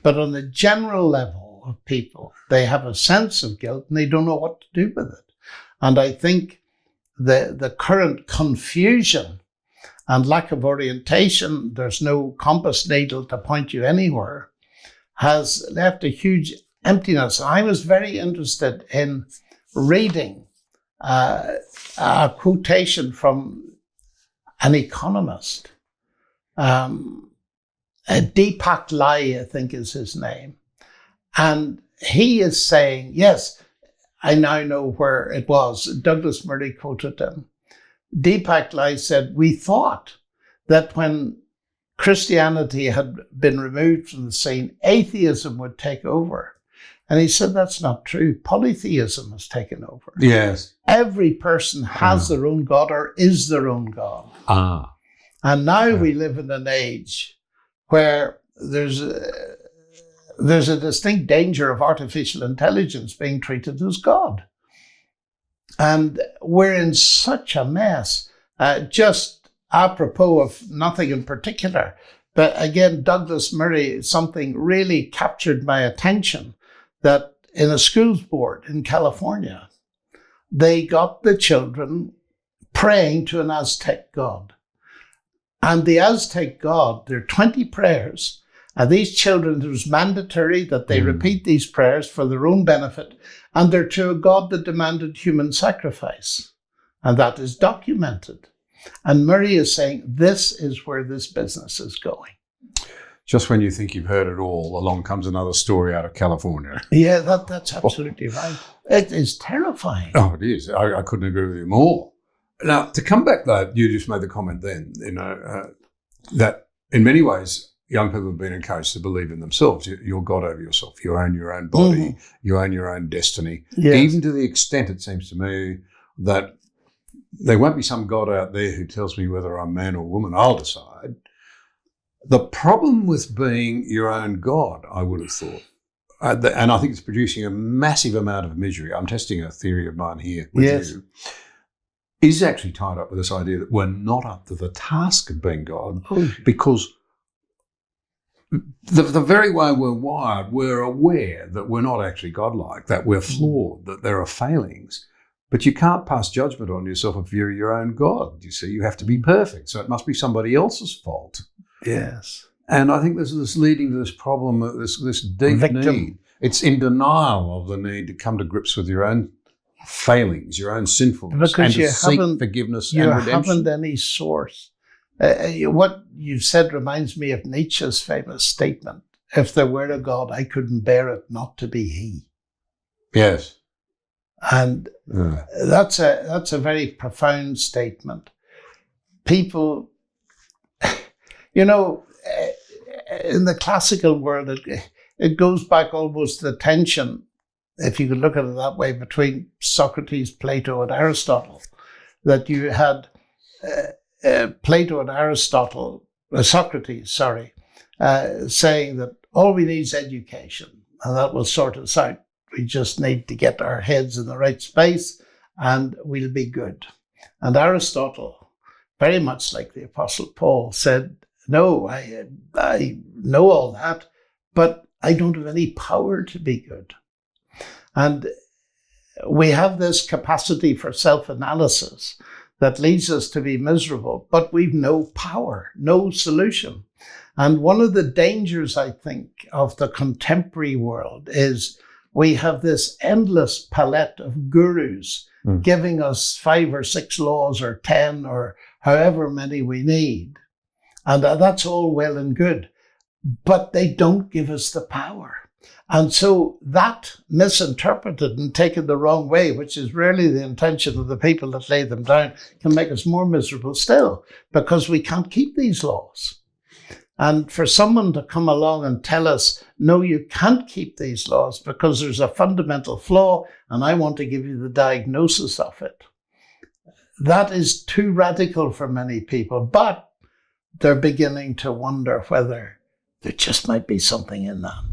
But on the general level of people, they have a sense of guilt and they don't know what to do with it. And I think the current confusion and lack of orientation, there's no compass needle to point you anywhere, has left a huge emptiness. I was very interested in reading a quotation from an economist. Deepak Lai, I think is his name. And he is saying, yes, I now know where it was. Douglas Murray quoted him. Deepak Lai said, we thought that when Christianity had been removed from the scene, atheism would take over. And he said, that's not true. Polytheism has taken over. Yes. Every person has their own God or is their own God. And now we live in an age where there's a distinct danger of artificial intelligence being treated as God. And we're in such a mess. Just apropos of nothing in particular, but again, Douglas Murray, something really captured my attention, that in a schools board in California, they got the children praying to an Aztec god. And the Aztec god, there are 20 prayers, and these children, it was mandatory that they repeat these prayers for their own benefit, and they're to a god that demanded human sacrifice. And that is documented. And Murray is saying, this is where this business is going. Just when you think you've heard it all, along comes another story out of California. Yeah, that's absolutely right. It is terrifying. Oh, it is. I couldn't agree with you more. Now, to come back, though, you just made the comment then, that in many ways, young people have been encouraged to believe in themselves. You're God over yourself. You own your own body. You own your own destiny. Yes. Even to the extent, it seems to me, that there won't be some God out there who tells me whether I'm man or woman. I'll decide. The problem with being your own God, I would have thought, and I think it's producing a massive amount of misery. I'm testing a theory of mine here with you, is actually tied up with this idea that we're not up to the task of being God, because the very way we're wired, we're aware that we're not actually godlike, that we're flawed, that there are failings. But you can't pass judgment on yourself if you're your own God. You see, you have to be perfect. So it must be somebody else's fault. Yes. And I think this is leading to this problem, this deep need. It's in denial of the need to come to grips with your own failings, your own sinfulness, because and to seek forgiveness and redemption. You haven't any source. What you said reminds me of Nietzsche's famous statement, if there were a God, I couldn't bear it not to be he. Yes. And that's a very profound statement. People, in the classical world, it goes back almost to the tension, if you could look at it that way, between Socrates, Plato, and Aristotle. That you had Plato and Socrates, saying that all we need is education, and that will sort us out. We just need to get our heads in the right space and we'll be good. And Aristotle, very much like the Apostle Paul, said, no, I know all that, but I don't have any power to be good. And we have this capacity for self-analysis that leads us to be miserable, but we've no power, no solution. And one of the dangers, I think, of the contemporary world is we have this endless palette of gurus giving us 5 or 6 laws or 10 or however many we need. And that's all well and good, but they don't give us the power. And so that misinterpreted and taken the wrong way, which is rarely the intention of the people that lay them down, can make us more miserable still, because we can't keep these laws. And for someone to come along and tell us, no, you can't keep these laws because there's a fundamental flaw, and I want to give you the diagnosis of it, that is too radical for many people. But they're beginning to wonder whether there just might be something in that.